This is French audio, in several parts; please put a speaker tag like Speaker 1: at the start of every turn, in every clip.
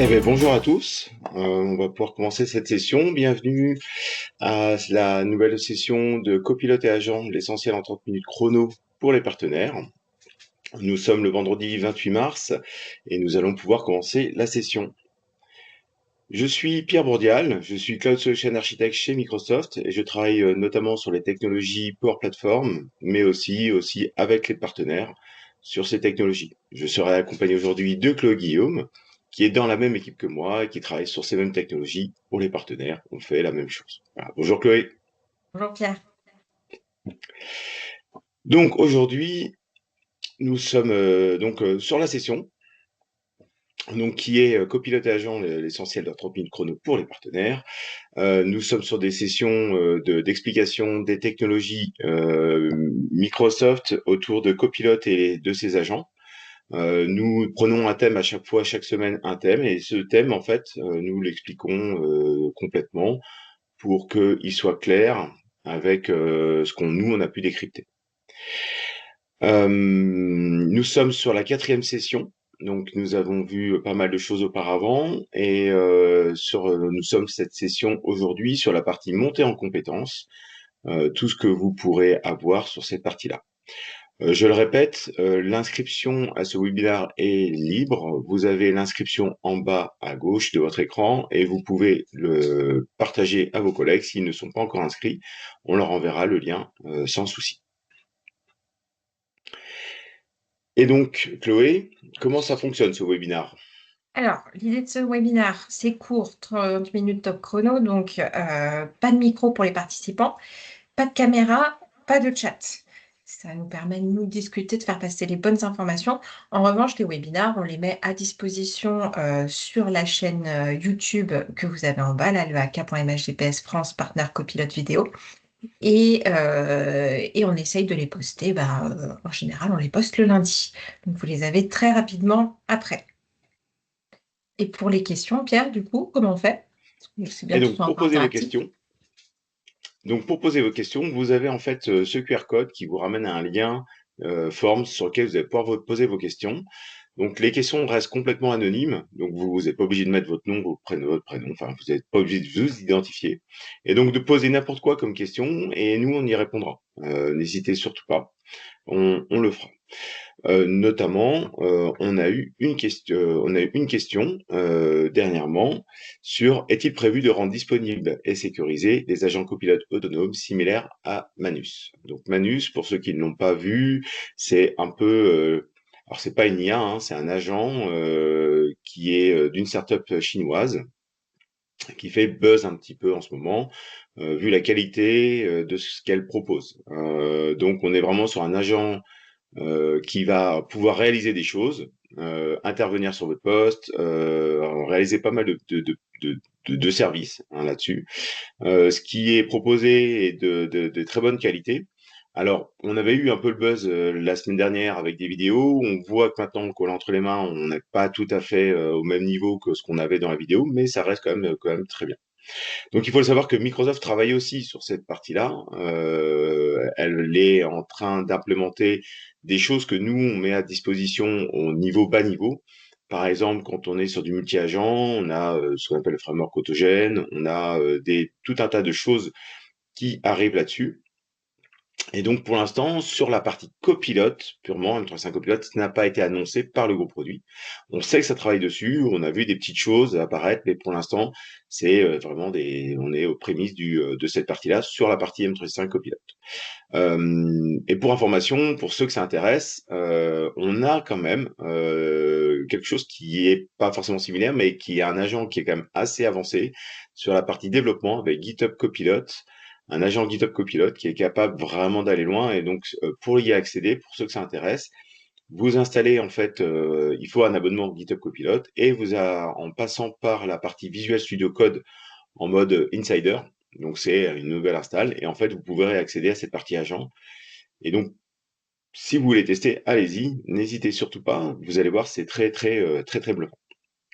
Speaker 1: Bonjour à tous. On va pouvoir commencer cette session. Bienvenue à la nouvelle session de copilote et agent, l'essentiel en 30 minutes chrono pour les partenaires. Nous sommes le vendredi 28 mars et nous allons pouvoir commencer la session. Je suis Pierre Bourdial, je suis Cloud Solution Architect chez Microsoft et je travaille notamment sur les technologies Power Platform, mais aussi avec les partenaires sur ces technologies. Je serai accompagné aujourd'hui de Chloé Guillaume, qui est dans la même équipe que moi et qui travaille sur ces mêmes technologies pour les partenaires. On fait la même chose. Voilà. Bonjour Chloé.
Speaker 2: Bonjour Pierre.
Speaker 1: Donc aujourd'hui, nous sommes sur la session donc qui est copilote et agent, l'essentiel de 30 minutes chrono pour les partenaires. Nous sommes sur des sessions d'explication des technologies Microsoft autour de Copilot et de ses agents. Nous prenons un thème à chaque fois, chaque semaine un thème, et ce thème, en fait, nous l'expliquons complètement pour qu'il soit clair avec ce qu'on nous on a pu décrypter. Nous sommes sur la 4e session, donc nous avons vu pas mal de choses auparavant, et nous sommes cette session aujourd'hui sur la partie montée en compétences, tout ce que vous pourrez avoir sur cette partie-là. Je le répète, l'inscription à ce webinaire est libre. Vous avez l'inscription en bas à gauche de votre écran et vous pouvez le partager à vos collègues s'ils ne sont pas encore inscrits. On leur enverra le lien sans souci. Et donc, Chloé, comment ça fonctionne ce webinaire?
Speaker 2: Alors, l'idée de ce webinaire, c'est court, 30 minutes top chrono, donc pas de micro pour les participants, pas de caméra, pas de chat. Ça nous permet de nous discuter, de faire passer les bonnes informations. En revanche, les webinaires, on les met à disposition sur la chaîne YouTube que vous avez en bas, là, le ak.mhgps France, partenaire copilote vidéo. Et on essaye de les poster, en général, on les poste le lundi. Donc, vous les avez très rapidement après. Et pour les questions, Pierre, du coup, comment on fait? C'est bien
Speaker 1: Et
Speaker 2: que ce
Speaker 1: donc,
Speaker 2: soit un peu interactif.
Speaker 1: pour poser vos questions, vous avez en fait ce QR code qui vous ramène à un lien form sur lequel vous allez pouvoir poser vos questions. Donc les questions restent complètement anonymes, donc vous n'êtes pas obligé de mettre votre nom, votre prénom, enfin vous n'êtes pas obligé de vous identifier. Et donc de poser n'importe quoi comme question et nous on y répondra. N'hésitez surtout pas, on le fera. Notamment, on a eu une question dernièrement sur est-il prévu de rendre disponibles et sécurisés des agents copilotes autonomes similaires à Manus? Donc Manus, pour ceux qui ne l'ont pas vu, c'est un peu alors c'est pas une IA, hein, c'est un agent qui est d'une startup chinoise qui fait buzz un petit peu en ce moment, vu la qualité de ce qu'elle propose. Donc on est vraiment sur un agent qui va pouvoir réaliser des choses, intervenir sur votre poste, réaliser pas mal de services hein, là-dessus. Ce qui est proposé est de très bonne qualité. Alors, on avait eu un peu le buzz la semaine dernière avec des vidéos. On voit que maintenant qu'on l'a entre les mains, on n'est pas tout à fait au même niveau que ce qu'on avait dans la vidéo, mais ça reste quand même très bien. Donc il faut le savoir que Microsoft travaille aussi sur cette partie-là. Elle est en train d'implémenter des choses que nous, on met à disposition au niveau bas niveau. Par exemple, quand on est sur du multi-agent, on a ce qu'on appelle le framework autogène, on a tout un tas de choses qui arrivent là-dessus. Et donc, pour l'instant, sur la partie copilote, purement M365 copilote, ça n'a pas été annoncé par le gros produit. On sait que ça travaille dessus, on a vu des petites choses apparaître, mais pour l'instant, c'est vraiment on est aux prémices de cette partie-là sur la partie M365 copilote. Et pour information, pour ceux que ça intéresse, on a quand même quelque chose qui est pas forcément similaire, mais qui est un agent qui est quand même assez avancé sur la partie développement avec GitHub Copilot, un agent GitHub Copilot qui est capable vraiment d'aller loin. Et donc, pour y accéder, pour ceux que ça intéresse, vous installez en fait, il faut un abonnement GitHub Copilot et en passant par la partie Visual Studio Code en mode insider, donc c'est une nouvelle install et en fait vous pouvez accéder à cette partie agent. Et donc si vous voulez tester, allez-y, n'hésitez surtout pas. Vous allez voir, c'est très bluffant.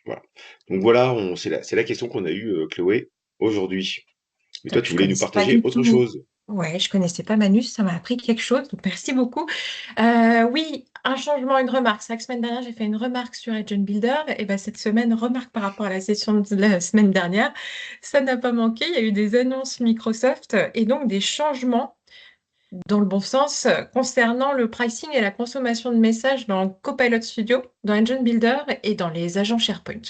Speaker 1: Voilà. Donc voilà, c'est la question qu'on a eue, Chloé, aujourd'hui. Mais toi,
Speaker 2: Top,
Speaker 1: tu
Speaker 2: je
Speaker 1: voulais nous
Speaker 2: connaissais pas
Speaker 1: partager
Speaker 2: du
Speaker 1: autre
Speaker 2: tout.
Speaker 1: chose.
Speaker 2: Ouais, je connaissais pas Manus, ça m'a appris quelque chose, donc merci beaucoup. Oui, un changement, une remarque. C'est vrai que semaine dernière, j'ai fait une remarque sur Agent Builder, et ben cette semaine, remarque par rapport à la session de la semaine dernière. Ça n'a pas manqué, il y a eu des annonces Microsoft et donc des changements dans le bon sens concernant le pricing et la consommation de messages dans Copilot Studio, dans Engine Builder et dans les agents SharePoint.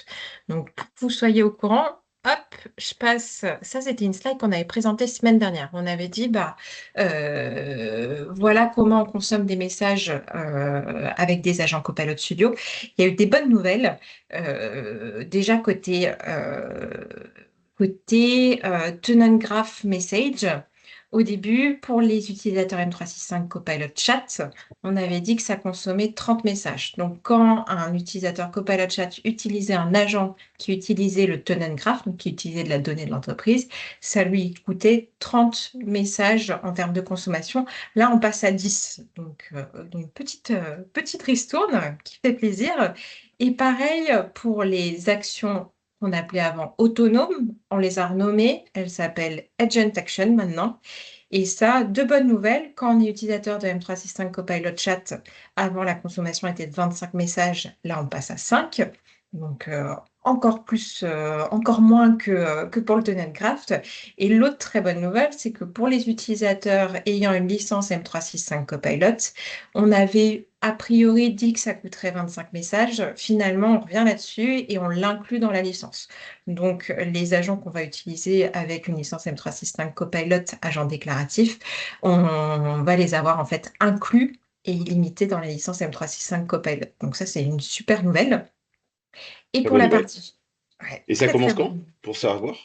Speaker 2: Donc, pour que vous soyez au courant, hop, je passe. Ça, c'était une slide qu'on avait présentée semaine dernière. On avait dit, voilà comment on consomme des messages avec des agents Copilot Studio. Il y a eu des bonnes nouvelles. Déjà, côté Tenant Graph Message. Au début, pour les utilisateurs M365 Copilot Chat, on avait dit que ça consommait 30 messages. Donc, quand un utilisateur Copilot Chat utilisait un agent qui utilisait le Tenant Graph, donc qui utilisait de la donnée de l'entreprise, ça lui coûtait 30 messages en termes de consommation. Là, on passe à 10. Donc petite ristourne qui fait plaisir. Et pareil pour les actions qu'on appelait avant autonomes, on les a renommées. Elles s'appellent Agent Action maintenant. Et ça, deux bonnes nouvelles. Quand on est utilisateur de M365 Copilot Chat, avant la consommation était de 25 messages, là on passe à 5. Donc encore plus, encore moins que pour le Tenant Graph. Et l'autre très bonne nouvelle, c'est que pour les utilisateurs ayant une licence M365 Copilot, on avait a priori dit que ça coûterait 25 messages. Finalement, on revient là-dessus et on l'inclut dans la licence. Donc, les agents qu'on va utiliser avec une licence M365 Copilot, agent déclaratif, on va les avoir en fait inclus et illimités dans la licence M365 Copilot. Donc ça, c'est une super nouvelle. Et
Speaker 1: Très
Speaker 2: pour
Speaker 1: bonne
Speaker 2: la
Speaker 1: nouvelle.
Speaker 2: partie, ouais,
Speaker 1: Et ça
Speaker 2: très très
Speaker 1: commence quand,
Speaker 2: bonne.
Speaker 1: pour savoir?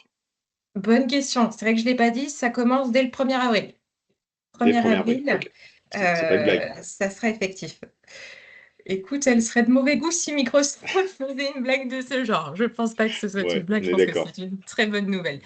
Speaker 2: Bonne question. C'est vrai que je ne l'ai pas dit, ça commence dès le 1er avril.
Speaker 1: Dès le
Speaker 2: 1er
Speaker 1: 1er avril.
Speaker 2: avril,
Speaker 1: Ok. C'est pas une blague.
Speaker 2: ça sera effectif. Écoute, elle serait de mauvais goût si Microsoft faisait une blague de ce genre. Je ne pense pas que ce soit une
Speaker 1: Ouais,
Speaker 2: blague,
Speaker 1: on
Speaker 2: je
Speaker 1: est
Speaker 2: pense que
Speaker 1: d'accord.
Speaker 2: c'est une très bonne nouvelle.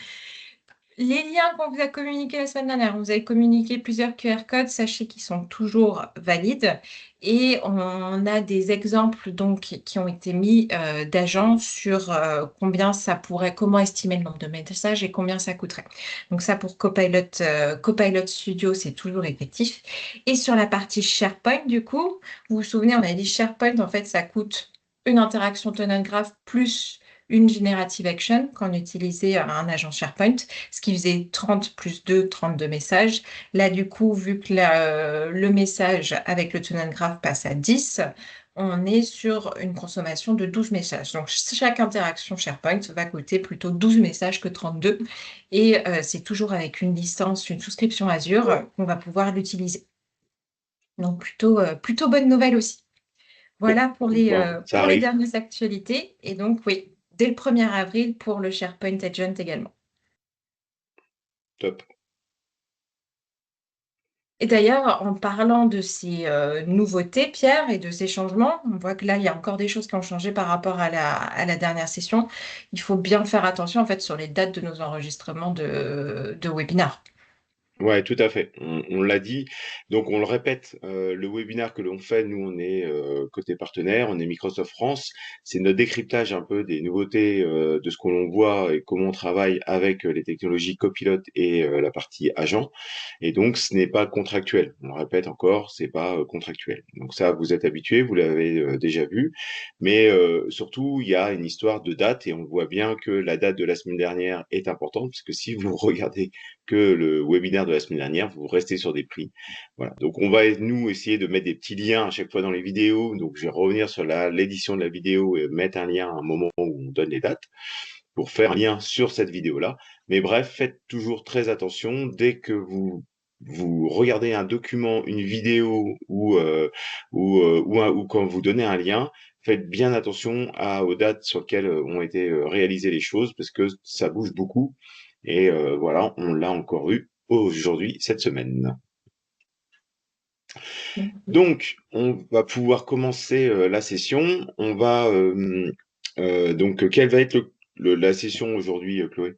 Speaker 2: Les liens qu'on vous a communiqués la semaine dernière, on vous avez communiqué plusieurs QR codes, sachez qu'ils sont toujours valides et on a des exemples donc qui ont été mis d'agents sur combien ça pourrait, comment estimer le nombre de messages et combien ça coûterait. Donc ça pour Copilot Studio, c'est toujours effectif. Et sur la partie SharePoint, du coup, vous vous souvenez, on avait dit SharePoint, en fait, ça coûte une interaction tenant graph plus une generative action quand on utilisait un agent SharePoint, ce qui faisait 30 plus 2, 32 messages. Là, du coup, vu que le message avec le tenant graph passe à 10, on est sur une consommation de 12 messages. Donc, chaque interaction SharePoint va coûter plutôt 12 messages que 32. Et c'est toujours avec une licence, une souscription Azure qu'on va pouvoir l'utiliser. Donc, plutôt bonne nouvelle aussi.
Speaker 1: Bon,
Speaker 2: Voilà
Speaker 1: bon, ça
Speaker 2: pour les
Speaker 1: arrive.
Speaker 2: dernières actualités. Et donc, oui, dès le 1er avril pour le SharePoint Agent également.
Speaker 1: Top.
Speaker 2: Et d'ailleurs, en parlant de ces nouveautés, Pierre, et de ces changements, on voit que là, il y a encore des choses qui ont changé par rapport à la dernière session. Il faut bien faire attention, en fait, sur les dates de nos enregistrements de webinaires.
Speaker 1: Ouais, tout à fait. On l'a dit, donc on le répète, le webinaire que l'on fait, nous, on est côté partenaire, on est Microsoft France. C'est notre décryptage un peu des nouveautés de ce que l'on voit et comment on travaille avec les technologies copilote et la partie agent. Et donc, ce n'est pas contractuel. On le répète encore, c'est pas contractuel. Donc ça, vous êtes habitués, vous l'avez déjà vu. Mais surtout, il y a une histoire de date et on voit bien que la date de la semaine dernière est importante parce que si vous regardez que le webinaire de la semaine dernière, vous restez sur des prix. Voilà. Donc, on va, nous, essayer de mettre des petits liens à chaque fois dans les vidéos. Donc, je vais revenir sur l'édition de la vidéo et mettre un lien à un moment où on donne les dates pour faire un lien sur cette vidéo-là. Mais bref, faites toujours très attention dès que vous regardez un document, une vidéo ou quand vous donnez un lien, faites bien attention aux dates sur lesquelles ont été réalisées les choses parce que ça bouge beaucoup. Et voilà, on l'a encore eu aujourd'hui, cette semaine. Donc, on va pouvoir commencer la session. On va donc, quelle va être la session aujourd'hui, Chloé?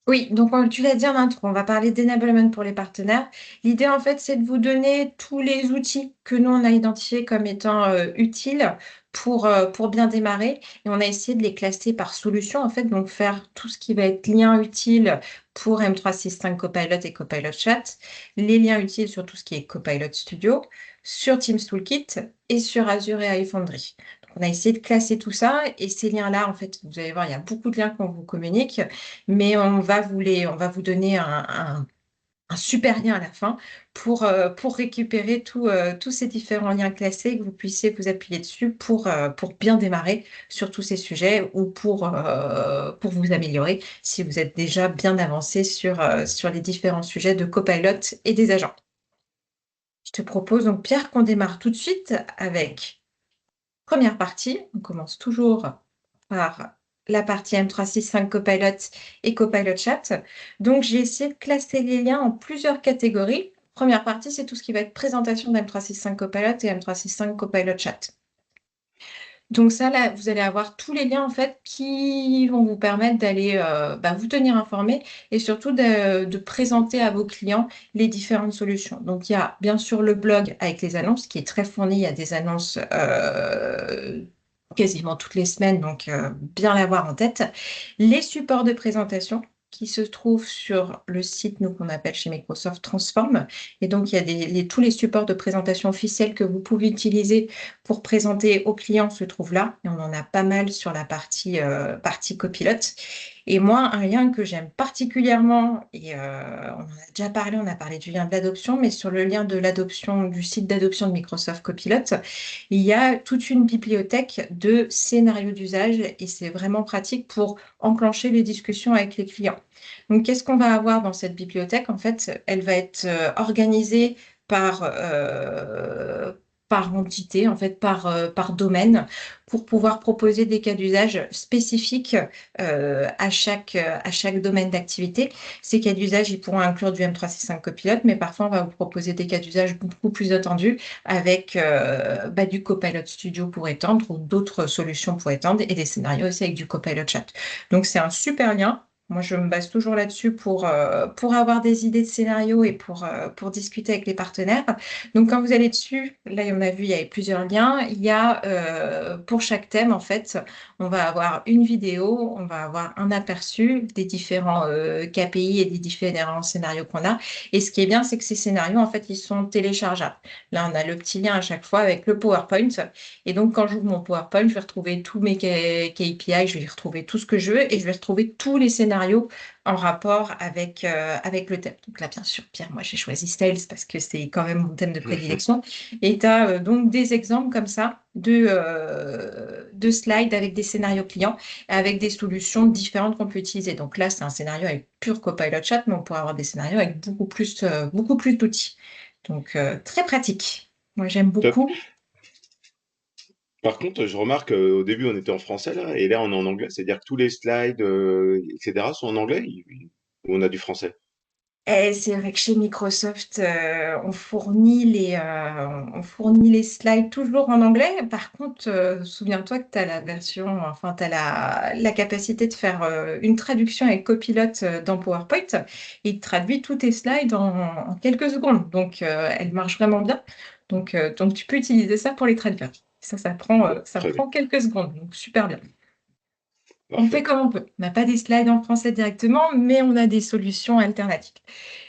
Speaker 2: Oui, donc tu l'as dit en intro, on va parler d'enablement pour les partenaires. L'idée, en fait, c'est de vous donner tous les outils que nous, on a identifiés comme étant utiles pour bien démarrer. Et on a essayé de les classer par solution, en fait, donc faire tout ce qui va être lien utile pour M365 Copilot et Copilot Chat, les liens utiles sur tout ce qui est Copilot Studio, sur Teams Toolkit et sur Azure et iFoundry. Donc, on a essayé de classer tout ça et ces liens-là, en fait, vous allez voir, il y a beaucoup de liens qu'on vous communique, mais on va vous donner un super lien à la fin pour récupérer tous ces différents liens classés et que vous puissiez vous appuyer dessus pour bien démarrer sur tous ces sujets ou pour vous améliorer si vous êtes déjà bien avancé sur les différents sujets de Copilot et des agents. Je te propose donc, Pierre, qu'on démarre tout de suite avec première partie. On commence toujours par la partie M365 Copilot et Copilot Chat. Donc, j'ai essayé de classer les liens en plusieurs catégories. Première partie, c'est tout ce qui va être présentation d'M365 Copilot et M365 Copilot Chat. Donc ça, là, vous allez avoir tous les liens en fait qui vont vous permettre d'aller vous tenir informé et surtout de présenter à vos clients les différentes solutions. Donc il y a bien sûr le blog avec les annonces qui est très fourni. Il y a des annonces quasiment toutes les semaines, donc bien l'avoir en tête. Les supports de présentation qui se trouvent sur le site, nous, qu'on appelle chez Microsoft Transform. Et donc, il y a tous les supports de présentation officiels que vous pouvez utiliser pour présenter aux clients se trouvent là. Et on en a pas mal sur la partie copilote. Et moi, un lien que j'aime particulièrement, et on en a déjà parlé, on a parlé du lien de l'adoption, mais sur le lien de l'adoption, du site d'adoption de Microsoft Copilot, il y a toute une bibliothèque de scénarios d'usage et c'est vraiment pratique pour enclencher les discussions avec les clients. Donc, qu'est-ce qu'on va avoir dans cette bibliothèque? En fait, elle va être organisée par entité, en fait, par domaine, pour pouvoir proposer des cas d'usage spécifiques à chaque domaine d'activité. Ces cas d'usage, ils pourront inclure du M365 Copilot, mais parfois, on va vous proposer des cas d'usage beaucoup plus étendus avec du Copilot Studio pour étendre ou d'autres solutions pour étendre et des scénarios aussi avec du Copilot Chat. Donc, c'est un super lien. Moi, je me base toujours là-dessus pour avoir des idées de scénarios et pour discuter avec les partenaires. Donc, quand vous allez dessus, là, on a vu, il y avait plusieurs liens. Il y a, pour chaque thème, en fait, on va avoir une vidéo, on va avoir un aperçu des différents KPI et des différents scénarios qu'on a. Et ce qui est bien, c'est que ces scénarios, en fait, ils sont téléchargeables. Là, on a le petit lien à chaque fois avec le PowerPoint. Et donc, quand j'ouvre mon PowerPoint, je vais retrouver tous mes KPI, je vais y retrouver tout ce que je veux et je vais retrouver tous les scénarios en rapport avec le thème. Donc là, bien sûr, Pierre, moi, j'ai choisi Sales parce que c'est quand même mon thème de prédilection. Et tu as donc des exemples comme ça de slides avec des scénarios clients, avec des solutions différentes qu'on peut utiliser. Donc là, c'est un scénario avec pure Copilot Chat, mais on pourrait avoir des scénarios avec beaucoup plus d'outils. Donc, très pratique. Moi, j'aime
Speaker 1: Top.
Speaker 2: beaucoup.
Speaker 1: Par contre, je remarque au début, on était en français là, et là, on est en anglais. C'est-à-dire que tous les slides, etc., sont en anglais ou on a du français?
Speaker 2: Et c'est vrai que chez Microsoft, on fournit les slides toujours en anglais. Par contre, souviens-toi que tu as la version, enfin, tu as la capacité de faire une traduction avec Copilot dans PowerPoint. Il traduit tous tes slides en quelques secondes. Donc, elle marche vraiment bien. Donc, tu peux utiliser ça pour les traduire.
Speaker 1: Bon,
Speaker 2: Ça
Speaker 1: très bien.
Speaker 2: prend quelques secondes. Donc, super bien. On fait
Speaker 1: Parfait.
Speaker 2: comme on peut. On n'a pas des slides en français directement, mais on a des solutions alternatives.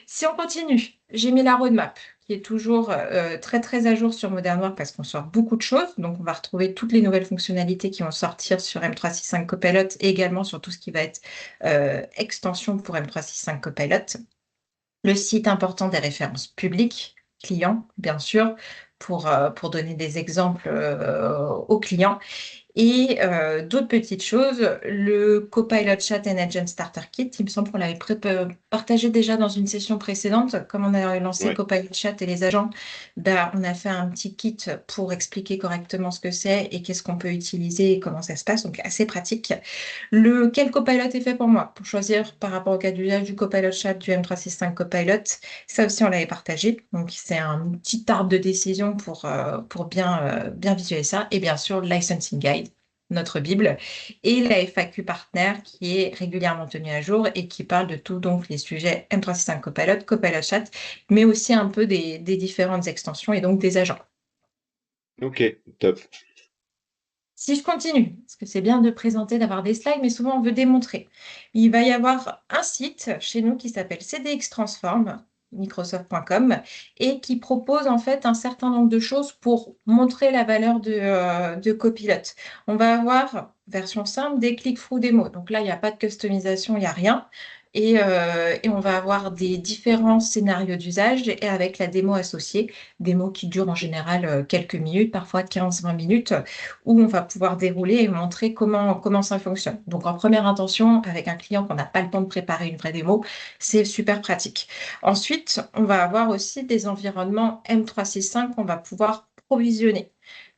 Speaker 2: Si on continue, j'ai mis la roadmap qui est toujours très très à jour sur Modern Work parce qu'on sort beaucoup de choses. Donc on va retrouver toutes les nouvelles fonctionnalités qui vont sortir sur M365 Copilot et également sur tout ce qui va être extension pour M365 Copilot. Le site important des références publiques, clients, bien sûr, pour donner des exemples aux clients. Et d'autres petites choses, le Copilot Chat and Agent Starter Kit, il me semble qu'on l'avait partagé déjà dans une session précédente. Comme on a lancé
Speaker 1: Ouais,
Speaker 2: Copilot Chat et les agents, on a fait un petit kit pour expliquer correctement ce que c'est et qu'est-ce qu'on peut utiliser et comment ça se passe. Donc, assez pratique. Quel Copilot est fait pour moi? Pour choisir par rapport au cas d'usage du Copilot Chat, du M365 Copilot. Ça aussi, on l'avait partagé. Donc, c'est un petit arbre de décision pour bien visualiser ça. Et bien sûr, le Licensing Guide notre Bible, et la FAQ Partner qui est régulièrement tenue à jour et qui parle de tout donc les sujets M365 Copilot, Copilot Chat, mais aussi un peu des différentes extensions et donc des agents.
Speaker 1: Ok, top.
Speaker 2: Si je continue, parce que c'est bien de présenter, d'avoir des slides, mais souvent on veut démontrer. Il va y avoir un site chez nous qui s'appelle CDX Transform, microsoft.com, et qui propose en fait un certain nombre de choses pour montrer la valeur de Copilot. On va avoir, version simple, des click-through démo. Donc là, il n'y a pas de customisation, il n'y a rien. Et on va avoir des différents scénarios d'usage et avec la démo associée, démo qui dure en général quelques minutes, parfois 15-20 minutes, où on va pouvoir dérouler et montrer comment ça fonctionne. Donc, en première intention, avec un client qu'on n'a pas le temps de préparer une vraie démo, c'est super pratique. Ensuite, on va avoir aussi des environnements M365 qu'on va pouvoir provisionner.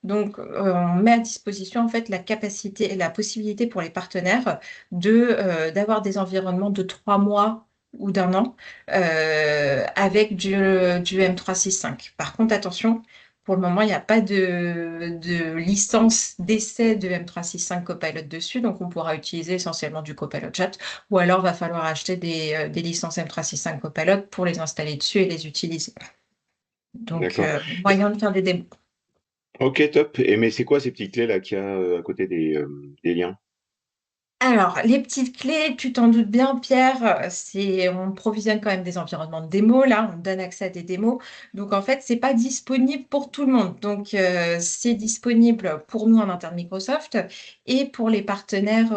Speaker 2: Donc, on met à disposition en fait la capacité et la possibilité pour les partenaires d'avoir des environnements de 3 mois ou d'1 an avec du M365. Par contre, attention, pour le moment, il n'y a pas de licence d'essai de M365 Copilot dessus, donc on pourra utiliser essentiellement du Copilot Chat, ou alors va falloir acheter des licences M365 Copilot pour les installer dessus et les utiliser. Donc,
Speaker 1: D'accord.
Speaker 2: moyen de faire des démos.
Speaker 1: Ok, top. Et mais c'est quoi ces petites clés là qu'il y a à côté des liens?
Speaker 2: Alors, les petites clés, tu t'en doutes bien, Pierre, on provisionne quand même des environnements de démo. Là, on donne accès à des démos. Donc, en fait, c'est pas disponible pour tout le monde. Donc, c'est disponible pour nous en interne Microsoft et pour les partenaires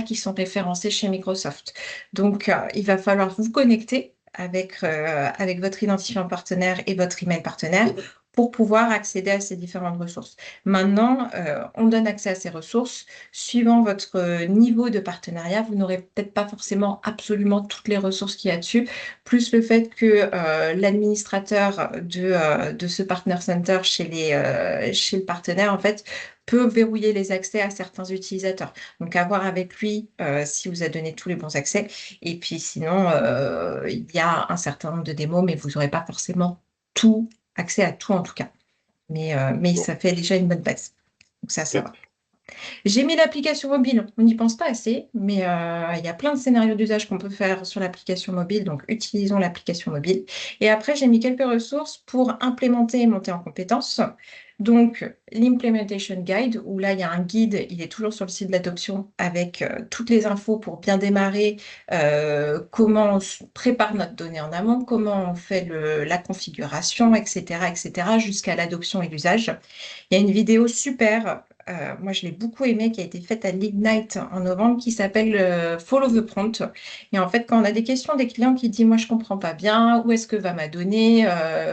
Speaker 2: qui sont référencés chez Microsoft. Donc, il va falloir vous connecter avec votre identifiant partenaire et votre email partenaire pour pouvoir accéder à ces différentes ressources. Maintenant, on donne accès à ces ressources. Suivant votre niveau de partenariat, vous n'aurez peut-être pas forcément absolument toutes les ressources qu'il y a dessus, plus le fait que l'administrateur de ce partner center chez le partenaire, en fait, peut verrouiller les accès à certains utilisateurs. Donc, à voir avec lui si vous a donné tous les bons accès. Et puis, sinon, il y a un certain nombre de démos, mais vous n'aurez pas forcément tout, accès à tout en tout cas. Mais
Speaker 1: Bon,
Speaker 2: ça fait déjà une bonne base. Donc, ça
Speaker 1: top.
Speaker 2: va. J'ai mis l'application mobile. On n'y pense pas assez, mais il y a plein de scénarios d'usage qu'on peut faire sur l'application mobile. Donc, utilisons l'application mobile. Et après, j'ai mis quelques ressources pour implémenter et monter en compétences. Donc, l'implementation guide, où là, il y a un guide, il est toujours sur le site de l'adoption avec toutes les infos pour bien démarrer, comment on prépare notre donnée en amont, comment on fait la configuration, etc., etc., jusqu'à l'adoption et l'usage. Il y a une vidéo super, moi je l'ai beaucoup aimée, qui a été faite à l'Ignite en novembre, qui s'appelle Follow the Prompt. Et en fait, quand on a des questions des clients qui disent, moi je comprends pas bien, où est-ce que va ma donnée?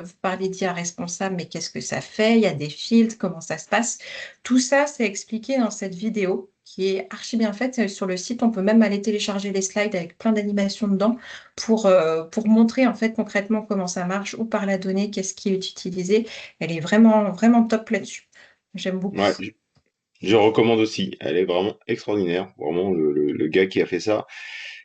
Speaker 2: Vous parlez d'IA responsable, mais qu'est-ce que ça fait? Il y a des filtres, comment ça se passe? Tout ça, c'est expliqué dans cette vidéo qui est archi bien faite. Sur le site, on peut même aller télécharger les slides avec plein d'animations dedans pour montrer en fait concrètement comment ça marche, où par la donnée, qu'est-ce qui est utilisé. Elle est vraiment, vraiment top là-dessus. J'aime beaucoup.
Speaker 1: Ouais, je recommande aussi. Elle est vraiment extraordinaire. Vraiment, le gars qui a fait ça,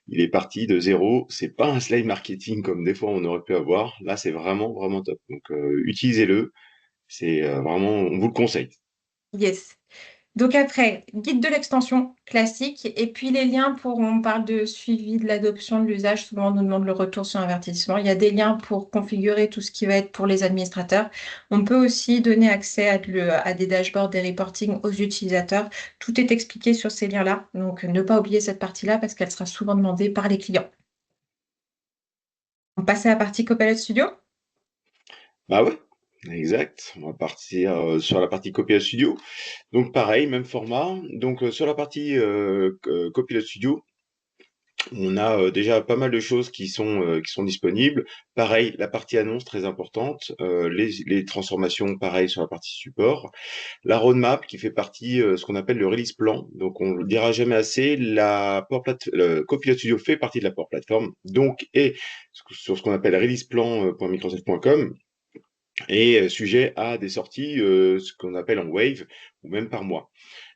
Speaker 1: il est parti de zéro. C'est pas un slide marketing comme des fois on aurait pu avoir. Là, c'est vraiment, vraiment top. Donc, utilisez-le. C'est vraiment, on vous le conseille.
Speaker 2: Yes. Donc après, guide de l'extension classique, et puis les liens on parle de suivi de l'adoption, de l'usage, souvent on nous demande le retour sur investissement. Il y a des liens pour configurer tout ce qui va être pour les administrateurs. On peut aussi donner accès à des dashboards, des reporting aux utilisateurs. Tout est expliqué sur ces liens-là, donc ne pas oublier cette partie-là parce qu'elle sera souvent demandée par les clients. On passe à la partie Copilot Studio.
Speaker 1: Bah ouais, exact. On va partir sur la partie Copilot Studio. Donc pareil, même format. Donc sur la partie Copilot Studio, on a déjà pas mal de choses qui sont disponibles. Pareil, la partie annonce très importante, les transformations pareil sur la partie support, la roadmap qui fait partie ce qu'on appelle le release plan. Donc on le dira jamais assez, le Copilot Studio fait partie de la Power Platform, donc et sur ce qu'on appelle releaseplan.microsoft.com et sujet à des sorties ce qu'on appelle en wave ou même par mois.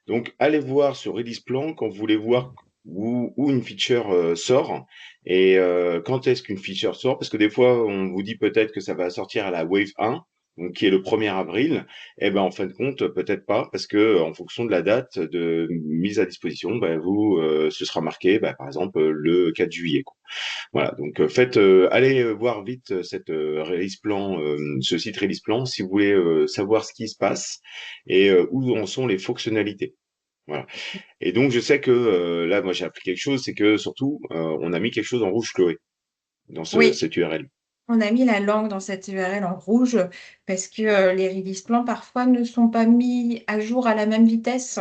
Speaker 1: Donc, allez voir sur Release Plan quand vous voulez voir où une feature sort et quand est-ce qu'une feature sort. Parce que des fois, on vous dit peut-être que ça va sortir à la Wave 1 donc qui est le 1er avril, eh ben, en fin de compte, peut-être pas, parce que en fonction de la date de mise à disposition, ben, ce sera marqué, ben, par exemple, le 4 juillet, quoi. Voilà, donc allez voir vite cette release plan, ce site release plan, si vous voulez savoir ce qui se passe et où en sont les fonctionnalités. Voilà. Et donc je sais que là, moi j'ai appris quelque chose, c'est que surtout on a mis quelque chose en rouge, Chloé, dans
Speaker 2: Oui,
Speaker 1: cette URL.
Speaker 2: on a mis la langue dans cette URL en rouge parce que les release plans parfois ne sont pas mis à jour à la même vitesse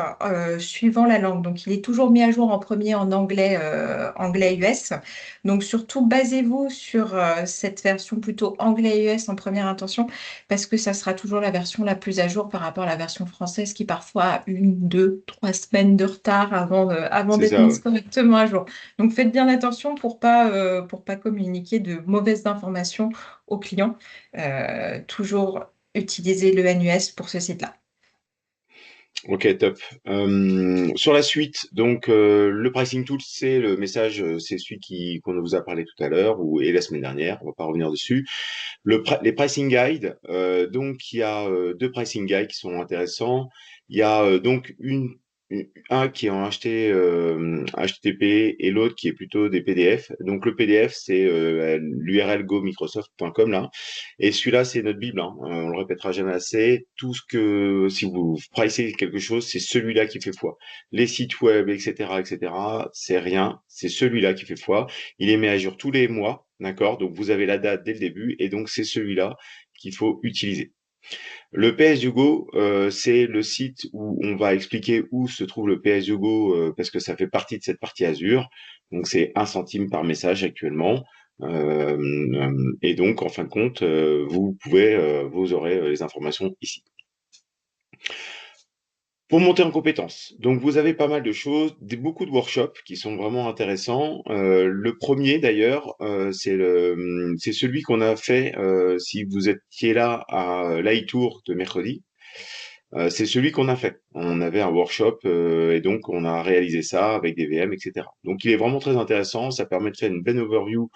Speaker 2: suivant la langue. Donc il est toujours mis à jour en premier en anglais, anglais US. Donc surtout basez-vous sur cette version plutôt anglais US en première intention parce que ça sera toujours la version la plus à jour par rapport à la version française qui parfois a 1, 2, 3 semaines de retard avant
Speaker 1: C'est
Speaker 2: d'être
Speaker 1: ça,
Speaker 2: mise
Speaker 1: ouais.
Speaker 2: correctement à jour. Donc faites bien attention pour pas communiquer de mauvaises informations aux clients. Toujours utiliser le NUS pour ce site-là.
Speaker 1: Ok, top. Sur la suite, donc le pricing tool, c'est le message, c'est celui qui qu'on vous a parlé tout à l'heure et la semaine dernière. On va pas revenir dessus. Les pricing guides, donc il y a deux pricing guides qui sont intéressants. Il y a donc un qui est en HTTP et l'autre qui est plutôt des PDF. Donc le PDF, c'est l'URL go-microsoft.com là. Et celui-là, c'est notre Bible, hein. On le répétera jamais assez. Tout ce que, si vous pricez quelque chose, c'est celui-là qui fait foi. Les sites web, etc., c'est rien. C'est celui-là qui fait foi. Il est mis à jour tous les mois, d'accord? Donc vous avez la date dès le début, et donc c'est celui-là qu'il faut utiliser. Le PS Hugo, c'est le site où on va expliquer où se trouve le PS Hugo, parce que ça fait partie de cette partie Azure. Donc c'est 1 centime par message actuellement. Et donc en fin de compte, vous aurez les informations ici. Pour monter en compétences, donc vous avez pas mal de choses, beaucoup de workshops qui sont vraiment intéressants. Le premier d'ailleurs, c'est celui qu'on a fait si vous étiez là à l'iTour de mercredi. C'est celui qu'on a fait. On avait un workshop et donc on a réalisé ça avec des VM, etc. Donc il est vraiment très intéressant. Ça permet de faire une bonne overview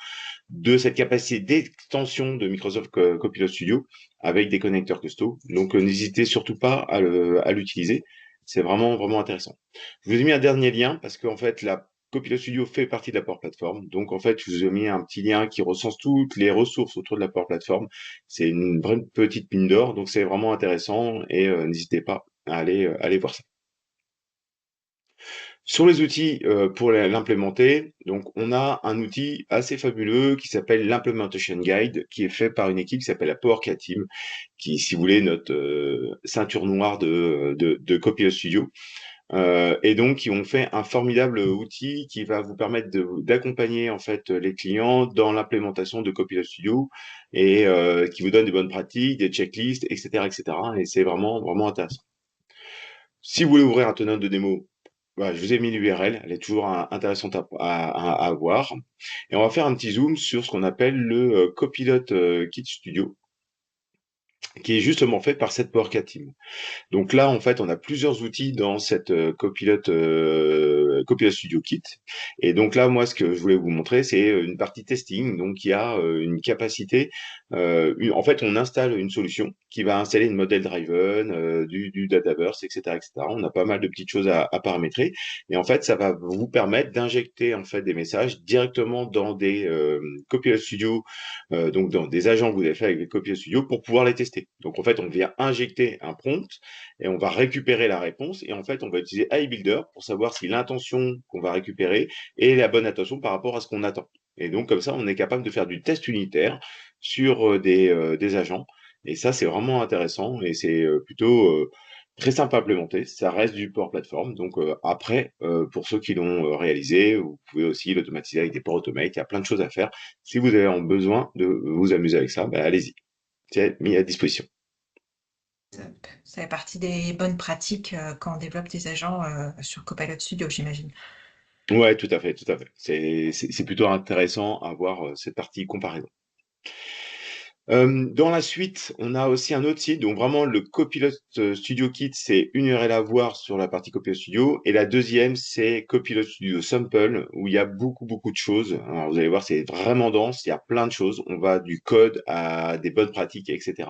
Speaker 1: de cette capacité d'extension de Microsoft Copilot Studio avec des connecteurs custom. Donc n'hésitez surtout pas à l'utiliser. C'est vraiment vraiment intéressant. Je vous ai mis un dernier lien parce qu'en fait la Copilot Studio fait partie de la Power Platform. Donc en fait, je vous ai mis un petit lien qui recense toutes les ressources autour de la Power Platform. C'est une vraie petite mine d'or, donc c'est vraiment intéressant et n'hésitez pas à aller voir ça. Sur les outils pour l'implémenter, donc on a un outil assez fabuleux qui s'appelle l'Implementation Guide, qui est fait par une équipe qui s'appelle la Power Team, qui, si vous voulez, notre ceinture noire de Copilot Studio. Et donc, ils ont fait un formidable outil qui va vous permettre d'accompagner en fait les clients dans l'implémentation de Copilot Studio et qui vous donne des bonnes pratiques, des checklists, etc., etc. Et c'est vraiment vraiment intéressant. Si vous voulez ouvrir un tunnel de démo, voilà, je vous ai mis l'URL, elle est toujours intéressante à voir. Et on va faire un petit zoom sur ce qu'on appelle le Copilot Kit Studio, qui est justement fait par cette Power Team. Donc là, en fait, on a plusieurs outils dans cette Copilot Studio Kit. Et donc là, moi, ce que je voulais vous montrer, c'est une partie testing. Donc, il y a une capacité. En fait, on installe une solution qui va installer une modèle driven, du Dataverse, etc., etc. On a pas mal de petites choses à paramétrer. Et en fait, ça va vous permettre d'injecter en fait des messages directement dans des Copilot Studio, donc dans des agents que vous avez fait avec les Copilot Studio pour pouvoir les tester. Donc, en fait, on vient injecter un prompt et on va récupérer la réponse et en fait on va utiliser iBuilder pour savoir si l'intention qu'on va récupérer est la bonne intention par rapport à ce qu'on attend. Et donc comme ça on est capable de faire du test unitaire sur des agents et ça c'est vraiment intéressant et c'est plutôt très simple à implémenter. Ça reste du Power Platform donc après pour ceux qui l'ont réalisé vous pouvez aussi l'automatiser avec des Power Automate. Il y a plein de choses à faire. Si vous avez besoin de vous amuser avec ça, bah, allez-y, c'est mis à disposition.
Speaker 2: Ça fait partie des bonnes pratiques quand on développe des agents sur Copilot Studio, j'imagine.
Speaker 1: Ouais, tout à fait, tout à fait. C'est plutôt intéressant à voir cette partie comparaison. Dans la suite, on a aussi un autre site, donc vraiment le Copilot Studio Kit, c'est une URL à voir sur la partie Copilot Studio. Et la deuxième, c'est Copilot Studio Sample, où il y a beaucoup, beaucoup de choses. Alors, vous allez voir, c'est vraiment dense, il y a plein de choses. On va du code à des bonnes pratiques, etc.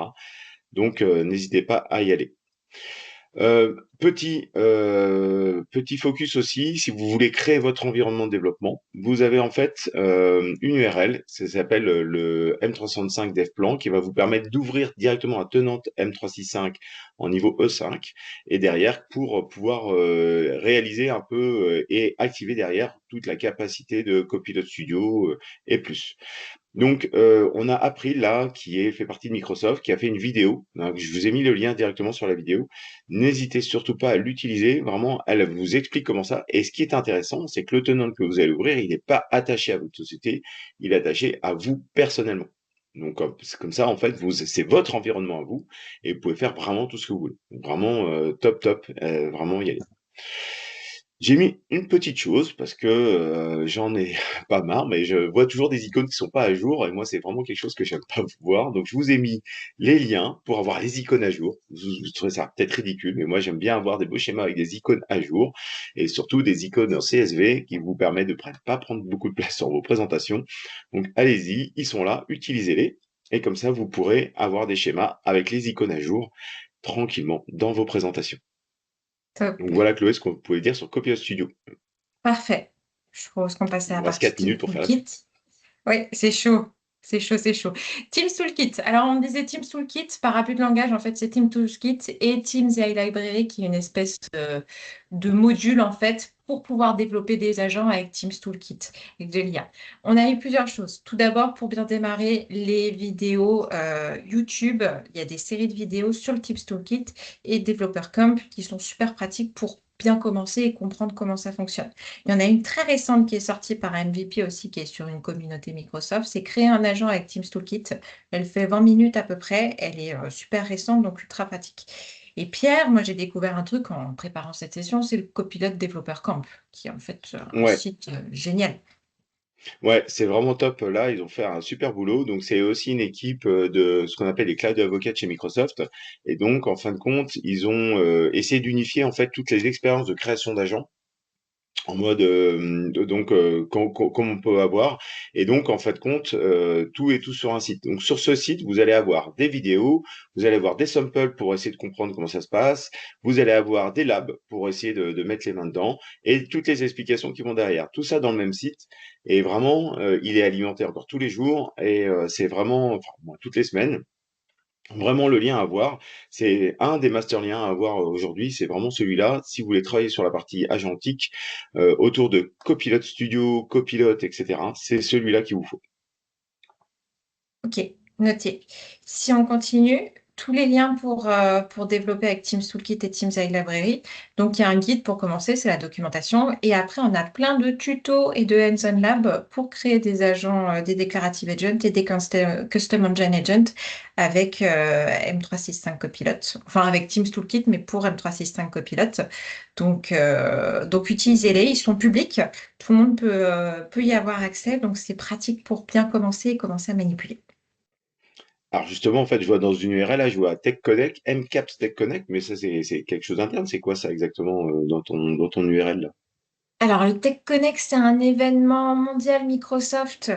Speaker 1: Donc, n'hésitez pas à y aller. Petit focus aussi, si vous voulez créer votre environnement de développement, vous avez en fait une URL, ça s'appelle le M365 DevPlan, qui va vous permettre d'ouvrir directement un tenant M365 en niveau E5, et derrière pour pouvoir réaliser un peu et activer derrière toute la capacité de Copilot Studio et plus. Donc, on a April, là, fait partie de Microsoft, qui a fait une vidéo. Donc, je vous ai mis le lien directement sur la vidéo. N'hésitez surtout pas à l'utiliser. Vraiment, elle vous explique comment ça. Et ce qui est intéressant, c'est que le tenant que vous allez ouvrir, il n'est pas attaché à votre société, il est attaché à vous personnellement. Donc, c'est comme ça, en fait, c'est votre environnement à vous, et vous pouvez faire vraiment tout ce que vous voulez. Donc, vraiment, top, top, vraiment y aller. J'ai mis une petite chose parce que j'en ai pas marre, mais je vois toujours des icônes qui sont pas à jour et moi c'est vraiment quelque chose que j'aime pas voir. Donc je vous ai mis les liens pour avoir les icônes à jour. Vous trouvez ça peut-être ridicule, mais moi j'aime bien avoir des beaux schémas avec des icônes à jour et surtout des icônes en CSV qui vous permettent de pas prendre beaucoup de place sur vos présentations. Donc allez-y, ils sont là, utilisez-les et comme ça vous pourrez avoir des schémas avec les icônes à jour tranquillement dans vos présentations.
Speaker 2: Top.
Speaker 1: Donc voilà Chloé ce qu'on pouvait dire sur Copilot Studio.
Speaker 2: Parfait. Je propose qu'on passe à
Speaker 1: Il
Speaker 2: la
Speaker 1: vous reste
Speaker 2: partie
Speaker 1: 4
Speaker 2: Team
Speaker 1: minutes pour faire la pub.
Speaker 2: Toolkit. Oui, c'est chaud. C'est chaud, c'est chaud. Teams Toolkit. Alors, on disait Teams Toolkit par abus de langage. En fait, c'est Teams Toolkit et Teams AI Library qui est une espèce de module, en fait, pour pouvoir développer des agents avec Teams Toolkit, avec de l'IA. On a eu plusieurs choses. Tout d'abord, pour bien démarrer, les vidéos YouTube. Il y a des séries de vidéos sur le Teams Toolkit et Developer Camp qui sont super pratiques pour bien commencer et comprendre comment ça fonctionne. Il y en a une très récente qui est sortie par MVP aussi, qui est sur une communauté Microsoft. C'est créer un agent avec Teams Toolkit. Elle fait 20 minutes à peu près. Elle est super récente, donc ultra pratique. Et Pierre, moi j'ai découvert un truc en préparant cette session, c'est le Copilot Developer Camp, qui est en fait un
Speaker 1: Ouais,
Speaker 2: site génial.
Speaker 1: ouais, c'est vraiment top. Là, ils ont fait un super boulot. Donc, c'est aussi une équipe de ce qu'on appelle les cloud avocats chez Microsoft. Et donc, en fin de compte, ils ont essayé d'unifier en fait toutes les expériences de création d'agents en mode comme on peut avoir et donc en fait de compte tout est tout sur un site. Donc sur ce site vous allez avoir des vidéos, vous allez avoir des samples pour essayer de comprendre comment ça se passe, vous allez avoir des labs pour essayer de mettre les mains dedans et toutes les explications qui vont derrière, tout ça dans le même site. Et vraiment il est alimenté encore tous les jours et c'est vraiment enfin, moi, toutes les semaines vraiment le lien à voir. C'est un des master liens à voir aujourd'hui, c'est vraiment celui-là. Si vous voulez travailler sur la partie agentique, autour de Copilot Studio, Copilot, etc., c'est celui-là qu'il vous faut.
Speaker 2: Ok, noté. Si on continue, tous les liens pour développer avec Teams Toolkit et Teams AI Library. Donc, il y a un guide pour commencer, c'est la documentation. Et après, on a plein de tutos et de hands-on lab pour créer des agents, des declarative agents et des custom engine agents avec M365 Copilot. Enfin, avec Teams Toolkit, mais pour M365 Copilot. Donc utilisez-les, ils sont publics. Tout le monde peut y avoir accès. Donc, c'est pratique pour bien commencer et commencer à manipuler.
Speaker 1: Alors justement, en fait, je vois dans une URL, là, je vois Tech Connect, MCAPS Tech Connect, mais ça, c'est quelque chose d'interne. C'est quoi ça exactement dans ton URL là?
Speaker 2: Alors, le Tech Connect, c'est un événement mondial Microsoft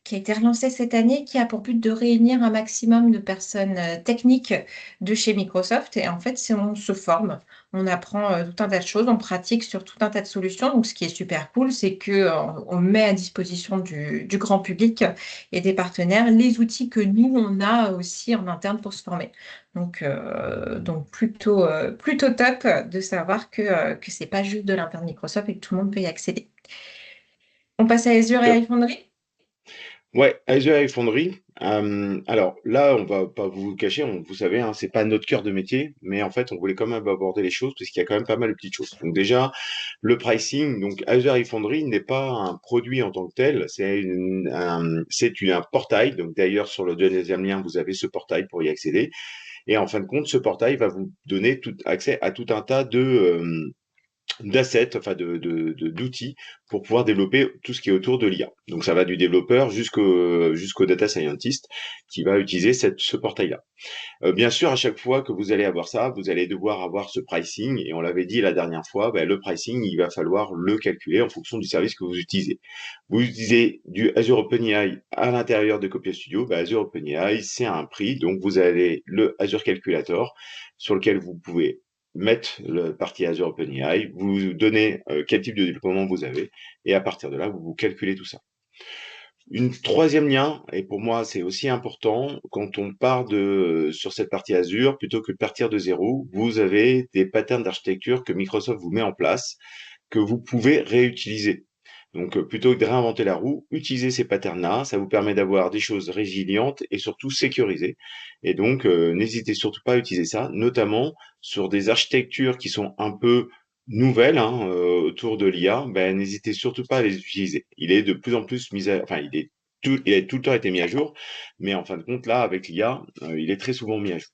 Speaker 2: qui a été relancé cette année, qui a pour but de réunir un maximum de personnes techniques de chez Microsoft. Et en fait, on se forme, on apprend tout un tas de choses, on pratique sur tout un tas de solutions. Donc, ce qui est super cool, c'est que on met à disposition du grand public et des partenaires les outils que nous, on a aussi en interne pour se former. Donc plutôt top de savoir que c'est pas juste de l'interne Microsoft et que tout le monde peut y accéder. On passe à Azure et
Speaker 1: Top.
Speaker 2: iFoundry.
Speaker 1: Ouais, Azure et Foundry. Alors là, on va pas vous le cacher, vous savez, hein, c'est pas notre cœur de métier, mais en fait, on voulait quand même aborder les choses parce qu'il y a quand même pas mal de petites choses. Donc déjà, le pricing, donc Azure et Foundry n'est pas un produit en tant que tel, un portail. Donc d'ailleurs, sur le deuxième lien, vous avez ce portail pour y accéder. Et en fin de compte, ce portail va vous donner tout accès à tout un tas d'assets, enfin d'outils pour pouvoir développer tout ce qui est autour de l'IA. Donc ça va du développeur jusqu'au data scientist qui va utiliser ce portail-là. Bien sûr, à chaque fois que vous allez avoir ça, vous allez devoir avoir ce pricing. Et on l'avait dit la dernière fois, ben, le pricing, il va falloir le calculer en fonction du service que vous utilisez. Vous utilisez du Azure OpenAI à l'intérieur de Copia Studio, ben, Azure OpenAI, c'est un prix. Donc, vous avez le Azure Calculator sur lequel vous pouvez mettre le partie Azure OpenAI, vous donnez quel type de déploiement vous avez, et à partir de là, vous calculez tout ça. Une troisième lien, et pour moi c'est aussi important, quand on part sur cette partie Azure, plutôt que de partir de zéro, vous avez des patterns d'architecture que Microsoft vous met en place, que vous pouvez réutiliser. Donc plutôt que de réinventer la roue, utilisez ces patterns-là, ça vous permet d'avoir des choses résilientes et surtout sécurisées. Et donc n'hésitez surtout pas à utiliser ça, notamment sur des architectures qui sont un peu nouvelles hein, autour de l'IA, ben, n'hésitez surtout pas à les utiliser. Il est de plus en plus enfin il a tout le temps été mis à jour, mais en fin de compte là avec l'IA, il est très souvent mis à jour.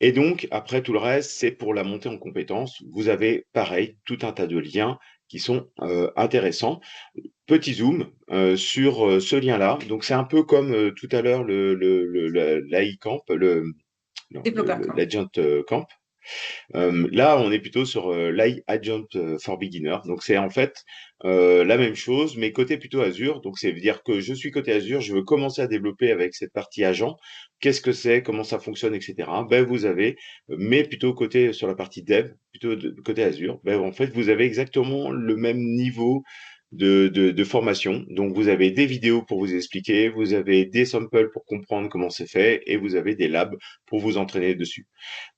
Speaker 1: Et donc après tout le reste, c'est pour la montée en compétences. Vous avez pareil tout un tas de liens qui sont intéressants. Petit zoom sur ce lien-là. Donc c'est un peu comme tout à l'heure l'AI Camp,
Speaker 2: Développeur, quoi.
Speaker 1: l'Agent Camp. Là, on est plutôt sur l'AI Agent for Beginner. Donc, c'est en fait la même chose, mais côté plutôt Azure. Donc, c'est veut dire que je suis côté Azure, je veux commencer à développer avec cette partie agent. Qu'est-ce que c'est, comment ça fonctionne, etc. Ben, vous avez, mais plutôt côté sur la partie dev, plutôt côté Azure. Ben, en fait, vous avez exactement le même niveau de formation. Donc, vous avez des vidéos pour vous expliquer, vous avez des samples pour comprendre comment c'est fait, et vous avez des labs pour vous entraîner dessus.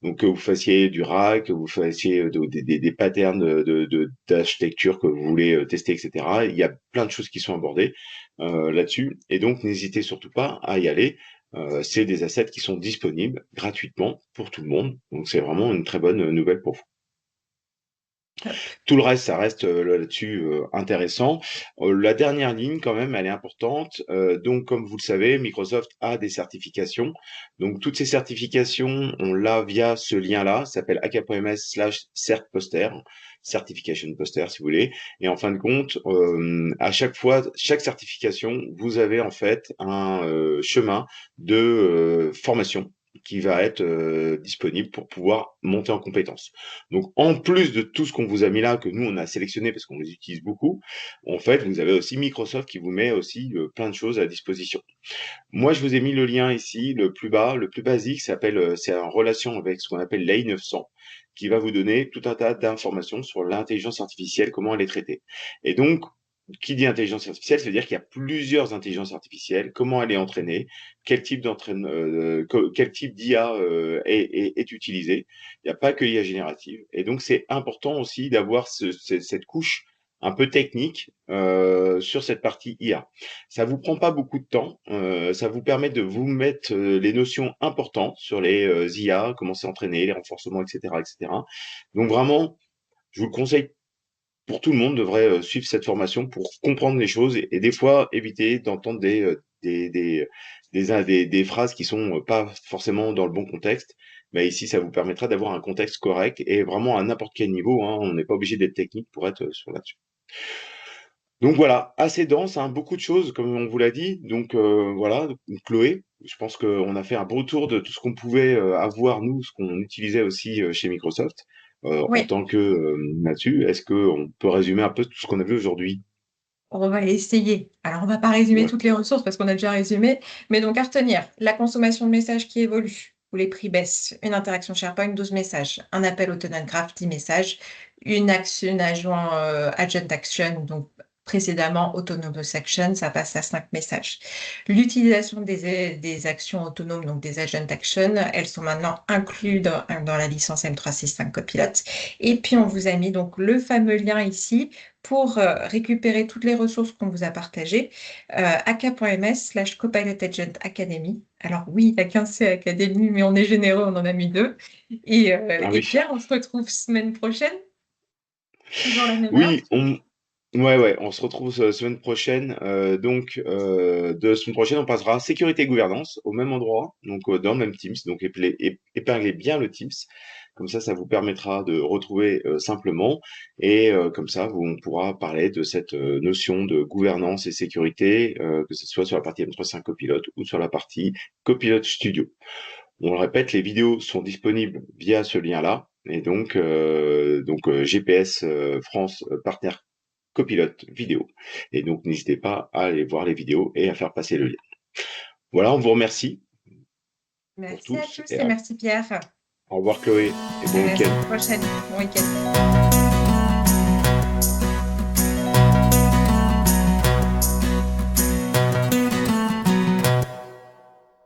Speaker 1: Donc, que vous fassiez du RAG, que vous fassiez des patterns d'architecture que vous voulez tester, etc. Il y a plein de choses qui sont abordées là-dessus. Et donc, n'hésitez surtout pas à y aller. C'est des assets qui sont disponibles gratuitement pour tout le monde. Donc, c'est vraiment une très bonne nouvelle pour vous.
Speaker 2: Top.
Speaker 1: Tout le reste, ça reste là-dessus intéressant. La dernière ligne, quand même, elle est importante. Donc, comme vous le savez, Microsoft a des certifications. Donc, toutes ces certifications, on l'a via ce lien-là, ça s'appelle aka.ms/certposter, certification poster, si vous voulez. Et en fin de compte, à chaque fois, chaque certification, vous avez en fait un chemin de formation qui va être disponible pour pouvoir monter en compétences. Donc, en plus de tout ce qu'on vous a mis là, que nous, on a sélectionné parce qu'on les utilise beaucoup, en fait, vous avez aussi Microsoft qui vous met aussi plein de choses à disposition. Moi, je vous ai mis le lien ici, le plus bas, le plus basique, c'est en relation avec ce qu'on appelle l'AI 900, qui va vous donner tout un tas d'informations sur l'intelligence artificielle, comment elle est traitée. Et donc, qui dit intelligence artificielle, c'est-à-dire qu'il y a plusieurs intelligences artificielles, comment elle est entraînée, quel type d'IA est utilisé. Il n'y a pas que l'IA générative. Et donc, c'est important aussi d'avoir cette couche un peu technique sur cette partie IA. Ça vous prend pas beaucoup de temps, ça vous permet de vous mettre les notions importantes sur les IA, comment c'est entraîné, les renforcements, etc., etc. Donc vraiment, je vous le conseille pour tout le monde devrait suivre cette formation pour comprendre les choses et des fois éviter d'entendre des phrases qui sont pas forcément dans le bon contexte. Mais ici, ça vous permettra d'avoir un contexte correct et vraiment à n'importe quel niveau. Hein, on n'est pas obligé d'être technique pour être sur là-dessus. Donc voilà, assez dense, hein, beaucoup de choses, comme on vous l'a dit. Donc voilà, Chloé, je pense qu'on a fait un beau tour de tout ce qu'on pouvait avoir, nous, ce qu'on utilisait aussi chez Microsoft en
Speaker 2: Oui,
Speaker 1: tant que là-dessus. Est-ce qu'on peut résumer un peu tout ce qu'on a vu aujourd'hui?
Speaker 2: on va essayer. Alors, on va pas résumer
Speaker 1: Ouais.
Speaker 2: toutes les ressources parce qu'on a déjà résumé, mais donc à retenir, la consommation de messages qui évolue, où les prix baissent, une interaction SharePoint, 12 messages, un appel au tenant graph, 10 messages, une action adjoint agent action, donc précédemment autonomous action, ça passe à 5 messages. L'utilisation des actions autonomes, donc des agent action, elles sont maintenant incluses dans la licence M365 Copilot. Et puis, on vous a mis donc le fameux lien ici pour récupérer toutes les ressources qu'on vous a partagées, aka.ms/Copilot Agent Academy. Alors oui, il n'y a qu'un C Academy, mais on est généreux, on en a mis deux.
Speaker 1: Ah
Speaker 2: Et
Speaker 1: oui.
Speaker 2: Pierre, on se retrouve semaine prochaine, toujours la même heure.
Speaker 1: Oui, ouais, on se retrouve semaine prochaine. Donc, de semaine prochaine, on passera sécurité et gouvernance au même endroit, donc dans le même Teams. Donc, épinglez bien le Teams. Comme ça vous permettra de retrouver simplement et comme ça, on pourra parler de cette notion de gouvernance et sécurité, que ce soit sur la partie M365 Copilot ou sur la partie Copilot Studio. On le répète, les vidéos sont disponibles via ce lien-là, et donc GPS France partenaire Copilot vidéo. Et donc n'hésitez pas à aller voir les vidéos et à faire passer le lien. Voilà, on vous remercie pour
Speaker 2: Merci à
Speaker 1: tous
Speaker 2: tous
Speaker 1: et
Speaker 2: et merci Pierre.
Speaker 1: au revoir Chloé et bon
Speaker 2: À la
Speaker 1: week-end.
Speaker 2: semaine prochaine. Bon week-end.